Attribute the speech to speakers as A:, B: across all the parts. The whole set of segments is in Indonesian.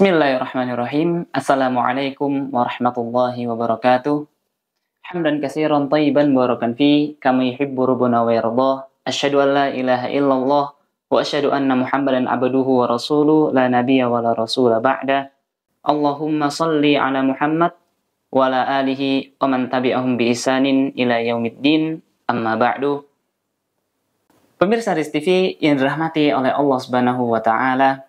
A: Bismillahirrahmanirrahim. Assalamualaikum warahmatullahi wabarakatuh. Hamdan katsiran thayyiban barakan fi kama yuhibbu rabbuna wa yardah. Asyhadu an la ilaha illallah wa asyhadu anna Muhammadan abduhu wa rasuluh la nabiyya wa la rasula ba'da. Allahumma shalli ala Muhammad wa ala alihi wa man tabi'ahum bi ihsanin ila yaumiddin. Amma ba'du. Pemirsa Riz TV yang dirahmati oleh Allah Subhanahu wa taala,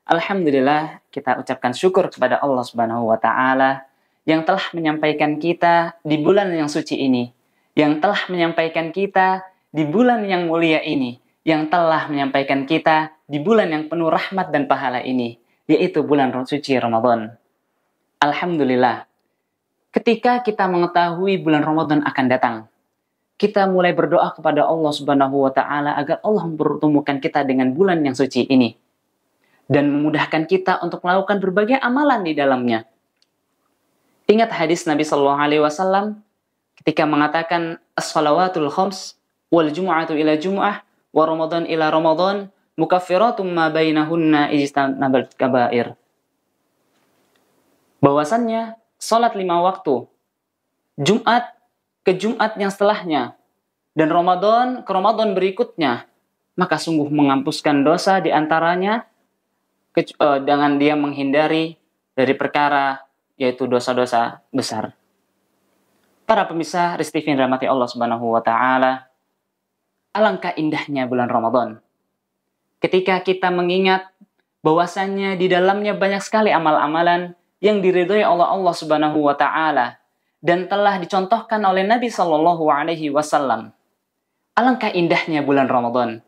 A: alhamdulillah kita ucapkan syukur kepada Allah Subhanahu wa taala yang telah menyampaikan kita di bulan yang suci ini, yang telah menyampaikan kita di bulan yang mulia ini, yang telah menyampaikan kita di bulan yang penuh rahmat dan pahala ini, yaitu bulan suci Ramadan. Alhamdulillah, ketika kita mengetahui bulan Ramadan akan datang, kita mulai berdoa kepada Allah Subhanahu wa taala agar Allah mempertemukan kita dengan bulan yang suci ini dan memudahkan kita untuk melakukan berbagai amalan di dalamnya. Ingat hadis Nabi Shallallahu Alaihi Wasallam ketika mengatakan as-salawatul khams wal jumu'atu ila jumu'ah wa ramadan ila ramadan mukaffiratum ma bainahunna ijtanabal kabair. Bahwasannya salat 5 waktu, Jumat ke Jumat yang setelahnya, dan Ramadan ke Ramadan berikutnya, maka sungguh menghapuskan dosa di antaranya dengan dia menghindari dari perkara yaitu dosa-dosa besar. Para pemirsa Riz TV yang dirahmati Allah Subhanahu wa taala, alangkah indahnya bulan Ramadan. Ketika kita mengingat bahwasannya di dalamnya banyak sekali amal-amalan yang diridhoi oleh Allah Subhanahu wa taala dan telah dicontohkan oleh Nabi Shallallahu Alaihi Wasallam. Alangkah indahnya bulan Ramadan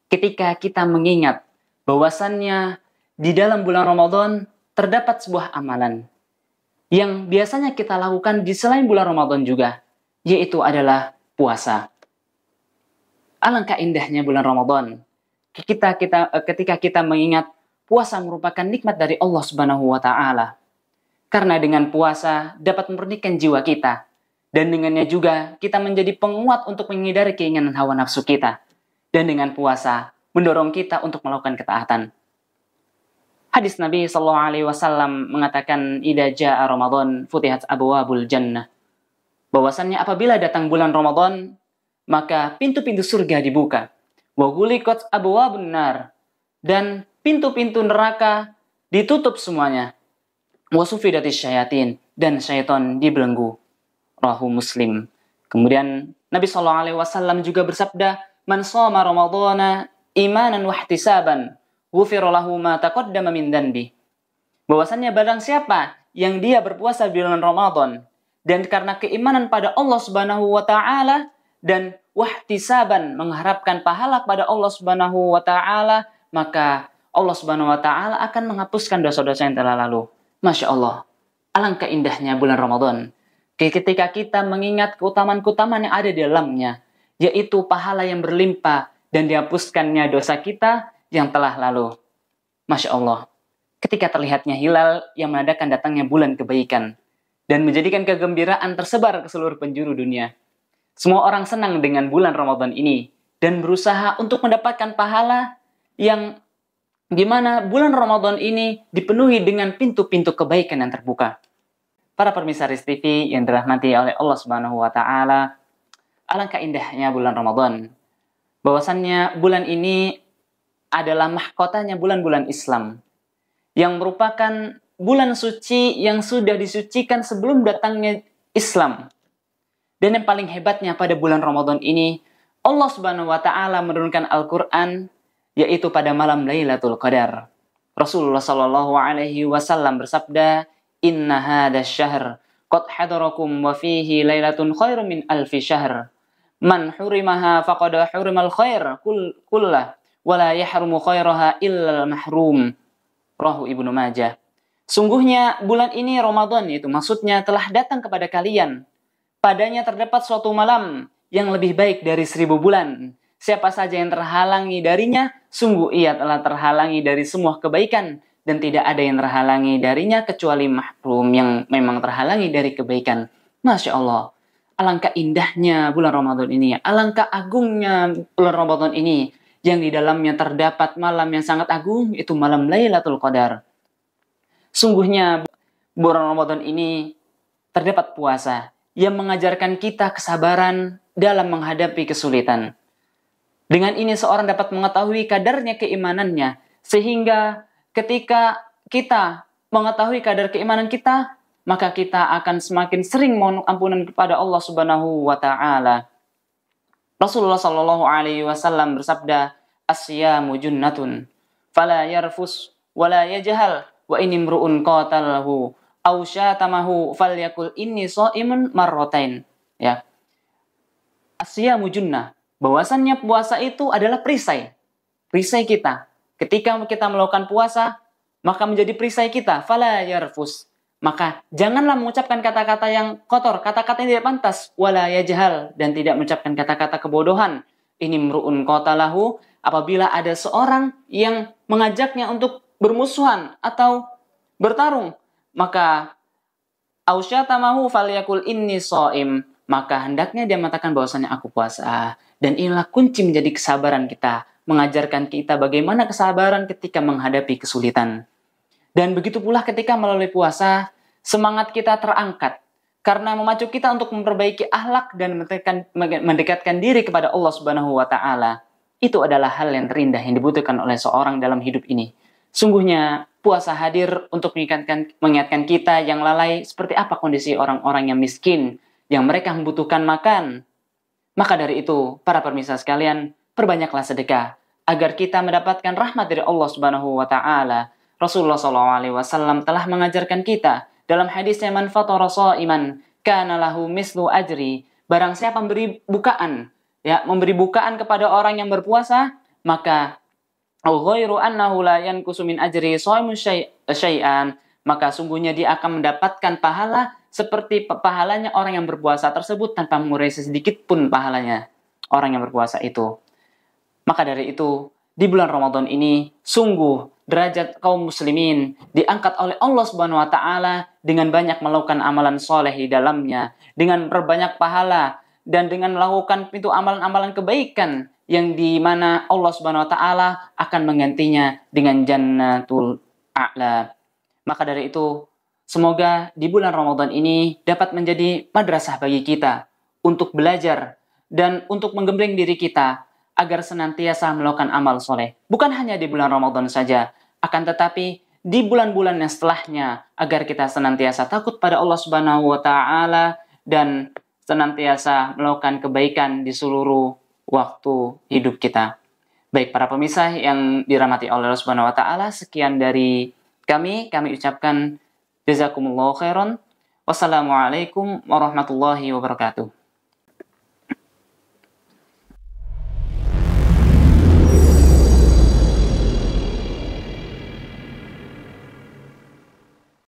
A: ketika kita mengingat bahwasannya di dalam bulan Ramadan terdapat sebuah amalan yang biasanya kita lakukan di selain bulan Ramadan juga, yaitu adalah puasa. Alangkah indahnya bulan Ramadan ketika kita mengingat puasa merupakan nikmat dari Allah Subhanahu wa taala. Karena dengan puasa dapat memurnikan jiwa kita, dan dengannya juga kita menjadi penguat untuk menghindari keinginan hawa nafsu kita, dan dengan puasa mendorong kita untuk melakukan ketaatan. Hadis Nabi Shallallahu Alaihi Wasallam mengatakan, "Idza jaa Ramadan futihat abwabul jannah." Bahwasannya apabila datang bulan Ramadan, maka pintu-pintu surga dibuka. Wa ghuliqat abwabun nar, dan pintu-pintu neraka ditutup semuanya. Wa sufidatis syayatin, dan syaitan dibelenggu. Rawahu Muslim. Kemudian Nabi Shallallahu Alaihi Wasallam juga bersabda, "Man shoma Ramadhana imanan wa ihtisaban, ghufira lahu ma taqaddama min dhanbi." Bahwasannya barang siapa yang dia berpuasa di bulan Ramadan dan karena keimanan pada Allah Subhanahu wa taala dan wahtisaban mengharapkan pahala pada Allah Subhanahu wa taala, maka Allah Subhanahu wa taala akan menghapuskan dosa-dosa yang telah lalu. Masya Allah, alangkah indahnya bulan Ramadan ketika kita mengingat keutamaan-keutamaan yang ada di dalamnya, yaitu pahala yang berlimpah dan dihapuskannya dosa kita yang telah lalu. Masya Allah, ketika terlihatnya hilal yang menandakan datangnya bulan kebaikan dan menjadikan kegembiraan tersebar ke seluruh penjuru dunia. Semua orang senang dengan bulan Ramadan ini dan berusaha untuk mendapatkan pahala yang di mana bulan Ramadan ini dipenuhi dengan pintu-pintu kebaikan yang terbuka. Para pemirsa Riz TV yang dirahmati oleh Allah Subhanahu wa taala, alangkah indahnya bulan Ramadan. Bahwasannya bulan ini adalah mahkotanya bulan-bulan Islam, yang merupakan bulan suci yang sudah disucikan sebelum datangnya Islam. Dan yang paling hebatnya pada bulan Ramadan ini, Allah Subhanahu wa taala menurunkan Al-Qur'an, yaitu pada malam Lailatul Qadar. Rasulullah Shallallahu Alaihi Wasallam bersabda, "Inna hadha syahr qad hadarakum wa fihi lailatun khairum min alfi syahr. Man hurimaha faqad hurimal khair kullah wa la yahrumu khairaha illa mahrum." Rawahu Ibnu Majah. Sungguhnya bulan ini Ramadan, itu maksudnya telah datang kepada kalian. Padanya terdapat suatu malam yang lebih baik dari 1000 bulan. Siapa saja yang terhalangi darinya, sungguh ia telah terhalangi dari semua kebaikan, dan tidak ada yang terhalangi darinya kecuali mahrum yang memang terhalangi dari kebaikan. Masya Allah, alangkah indahnya bulan Ramadan ini, alangkah agungnya bulan Ramadan ini, yang di dalamnya terdapat malam yang sangat agung, itu malam Lailatul Qadar. Sungguhnya bulan Ramadan ini terdapat puasa yang mengajarkan kita kesabaran dalam menghadapi kesulitan. Dengan ini seorang dapat mengetahui kadarnya keimanannya, sehingga ketika kita mengetahui kadar keimanan kita, maka kita akan semakin sering mohon ampunan kepada Allah Subhanahu wa taala. Rasulullah Shallallahu alaihi wasallam bersabda, "As-siyamu junnatun, fala yarfus wala yajhal, wa in imru'un qatalahu aw syatamahu falyakul inni shaimun marratain." Ya. As-siyamu junnah, bahwasannya puasa itu adalah perisai. Perisai kita. Ketika kita melakukan puasa, maka menjadi perisai kita. Fala yarfus. Maka janganlah mengucapkan kata-kata yang kotor, kata-kata yang tidak pantas. Wala yajhal, dan tidak mengucapkan kata-kata kebodohan. Ini mru'un qatalahu, apabila ada seorang yang mengajaknya untuk bermusuhan atau bertarung, maka ausyatamahu falyakul inni shaim, maka hendaknya dia mengatakan bahwasanya aku puasa. Dan inilah kunci menjadi kesabaran kita, mengajarkan kita bagaimana kesabaran ketika menghadapi kesulitan. Dan begitu pula ketika melalui puasa, semangat kita terangkat karena memacu kita untuk memperbaiki akhlak dan mendekatkan diri kepada Allah Subhanahu wa taala. Itu adalah hal yang terindah yang dibutuhkan oleh seorang dalam hidup ini. Sungguhnya puasa hadir untuk mengingatkan kita yang lalai seperti apa kondisi orang-orang yang miskin, yang mereka membutuhkan makan. Maka dari itu, para pemirsa sekalian, perbanyaklah sedekah agar kita mendapatkan rahmat dari Allah Subhanahu wa taala. Rasulullah SAW telah mengajarkan kita dalam hadisnya, man fatara shaiman kana lahu mislu ajri. Barang siapa memberi bukaan, memberi bukaan kepada orang yang berpuasa, maka ghairu annahu la yanqusu min ajri shaimun syai'an, maka sungguhnya dia akan mendapatkan pahala seperti pahalanya orang yang berpuasa tersebut tanpa mengurangi sedikit pun pahalanya orang yang berpuasa itu. Maka dari itu, di bulan Ramadan ini sungguh derajat kaum muslimin diangkat oleh Allah Subhanahu wa taala dengan banyak melakukan amalan soleh di dalamnya, dengan berbanyak pahala dan dengan melakukan pintu amalan-amalan kebaikan yang di mana Allah Subhanahu wa taala akan menggantinya dengan jannatul a'la. Maka dari itu, semoga di bulan Ramadan ini dapat menjadi madrasah bagi kita untuk belajar dan untuk menggembleng diri kita agar senantiasa melakukan amal soleh. Bukan hanya di bulan Ramadan saja, akan tetapi di bulan-bulan yang setelahnya, agar kita senantiasa takut pada Allah Subhanahu wa taala dan senantiasa melakukan kebaikan di seluruh waktu hidup kita. Baik para pemirsa yang dirahmati oleh Allah Subhanahu wa taala, sekian dari kami ucapkan jazakumullahu khairan. Wassalamualaikum warahmatullahi wabarakatuh.